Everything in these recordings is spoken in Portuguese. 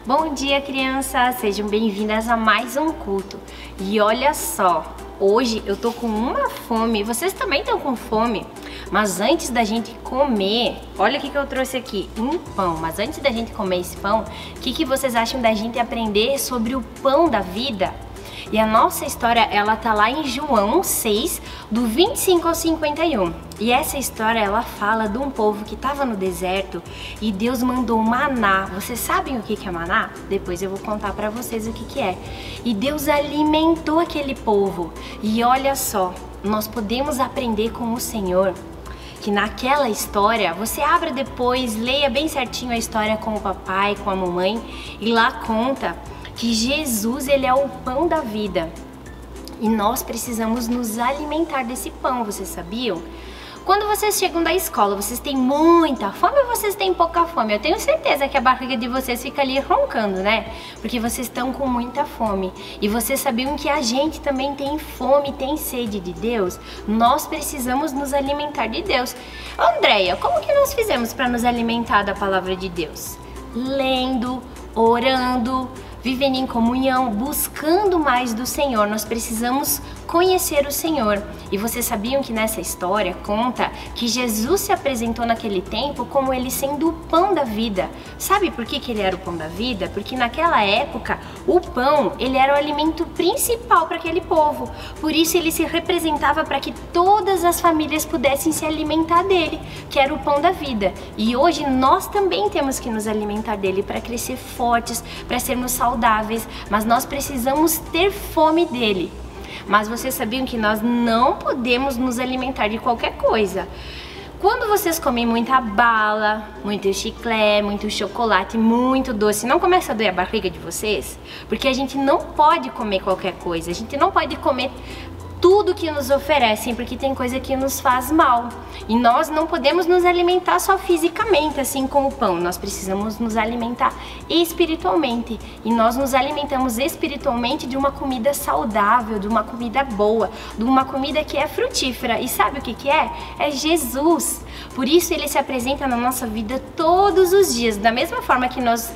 Bom dia, crianças! Sejam bem-vindas a mais um culto. E olha só, hoje eu tô com uma fome, vocês também estão com fome? Mas antes da gente comer, olha o que eu trouxe aqui, um pão. Mas antes da gente comer esse pão, o que vocês acham da gente aprender sobre o pão da vida? E a nossa história, ela tá lá em João 6, do 25 ao 51. E essa história, ela fala de um povo que estava no deserto e Deus mandou maná. Vocês sabem o que é maná? Depois eu vou contar pra vocês o que é. E Deus alimentou aquele povo. E olha só, nós podemos aprender com o Senhor que naquela história, você abra depois, leia bem certinho a história com o papai, com a mamãe, e lá conta que Jesus, ele é o pão da vida e nós precisamos nos alimentar desse pão, vocês sabiam? Quando vocês chegam da escola, vocês têm muita fome ou vocês têm pouca fome? Eu tenho certeza que a barriga de vocês fica ali roncando, né? Porque vocês estão com muita fome. E vocês sabiam que a gente também tem fome, tem sede de Deus? Nós precisamos nos alimentar de Deus. Andréia, como que nós fizemos para nos alimentar da palavra de Deus? Lendo, orando, vivendo em comunhão, buscando mais do Senhor. Nós precisamos conhecer o Senhor. E vocês sabiam que nessa história conta que Jesus se apresentou naquele tempo como ele sendo o pão da vida. Sabe por que ele era o pão da vida? Porque naquela época o pão, ele era o alimento principal para aquele povo. Por isso ele se representava para que todas as famílias pudessem se alimentar dele, que era o pão da vida. E hoje nós também temos que nos alimentar dele para crescer fortes, para sermos saudáveis, mas nós precisamos ter fome dele. Mas vocês sabiam que nós não podemos nos alimentar de qualquer coisa? Quando vocês comem muita bala, muito chiclete, muito chocolate, muito doce, não começa a doer a barriga de vocês? Porque a gente não pode comer qualquer coisa, a gente não pode comer tudo que nos oferecem, porque tem coisa que nos faz mal. E nós não podemos nos alimentar só fisicamente, assim como o pão. Nós precisamos nos alimentar espiritualmente. E nós nos alimentamos espiritualmente de uma comida saudável, de uma comida boa, de uma comida que é frutífera. E sabe o que é? É Jesus. Por isso ele se apresenta na nossa vida todos os dias. Da mesma forma que nós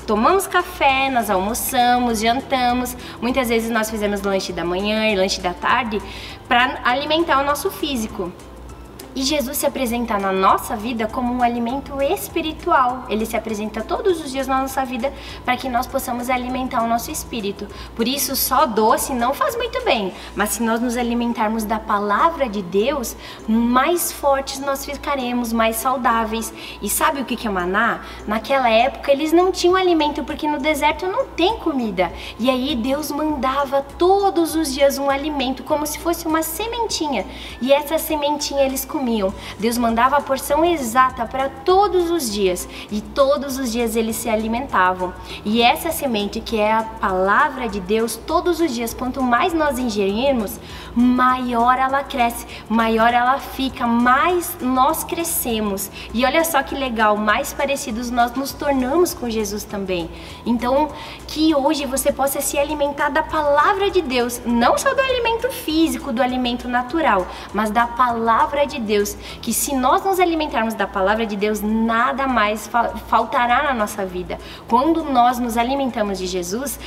tomamos café, nós almoçamos, jantamos. Muitas vezes nós fizemos lanche da manhã e lanche da tarde para alimentar o nosso físico. E Jesus se apresenta na nossa vida como um alimento espiritual. Ele se apresenta todos os dias na nossa vida para que nós possamos alimentar o nosso espírito. Por isso, só doce não faz muito bem. Mas se nós nos alimentarmos da palavra de Deus, mais fortes nós ficaremos, mais saudáveis. E sabe o que é maná? Naquela época eles não tinham alimento porque no deserto não tem comida. E aí Deus mandava todos os dias um alimento como se fosse uma sementinha. E essa sementinha eles comiam. Deus mandava a porção exata para todos os dias e todos os dias eles se alimentavam. E essa semente que é a palavra de Deus, todos os dias, quanto mais nós ingerirmos, maior ela cresce, maior ela fica, mais nós crescemos. E olha só que legal, mais parecidos nós nos tornamos com Jesus também. Então, que hoje você possa se alimentar da palavra de Deus, não só do alimento físico, do alimento natural, mas da palavra de Deus, que se nós nos alimentarmos da palavra de Deus, nada mais faltará na nossa vida. Quando nós nos alimentamos de Jesus,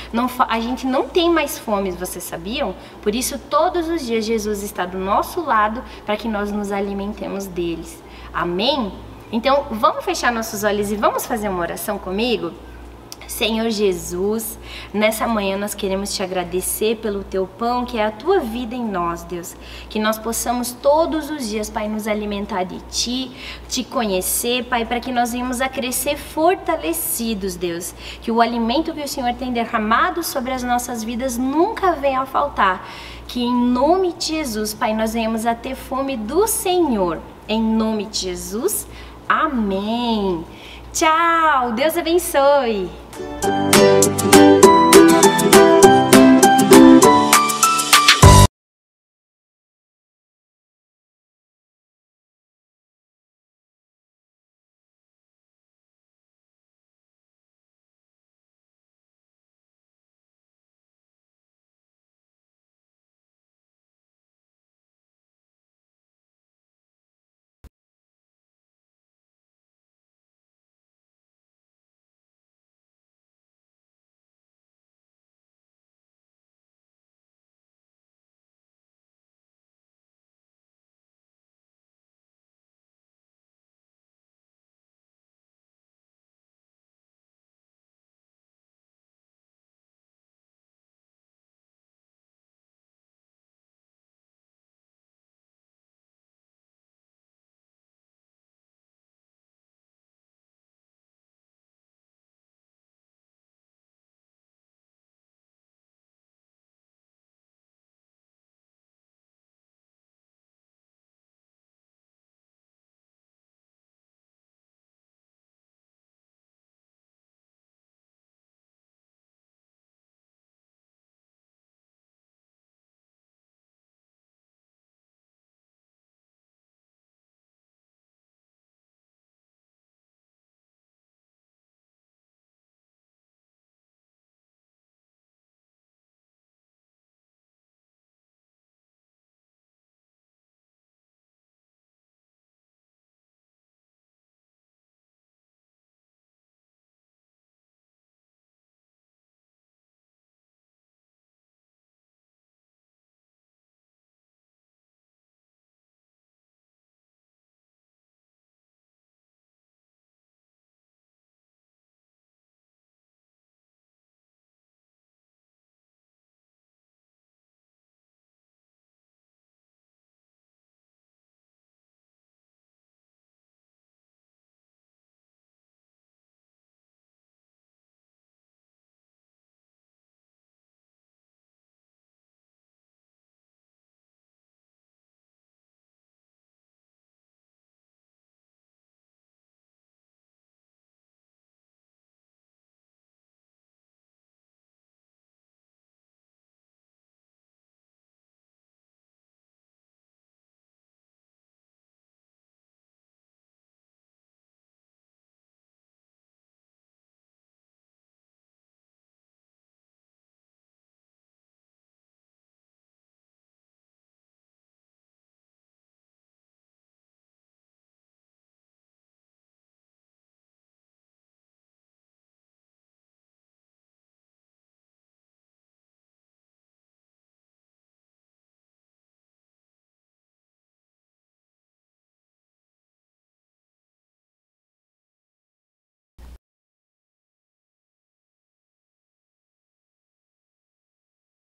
a gente não tem mais fome, vocês sabiam? Por isso, todos os dias Jesus está do nosso lado para que nós nos alimentemos deles. Amém? Então, vamos fechar nossos olhos e vamos fazer uma oração comigo? Senhor Jesus, nessa manhã nós queremos te agradecer pelo teu pão, que é a tua vida em nós, Deus. Que nós possamos todos os dias, Pai, nos alimentar de ti, te conhecer, Pai, para que nós venhamos a crescer fortalecidos, Deus. Que o alimento que o Senhor tem derramado sobre as nossas vidas nunca venha a faltar. Que em nome de Jesus, Pai, nós venhamos a ter fome do Senhor. Em nome de Jesus, amém. Tchau, Deus abençoe.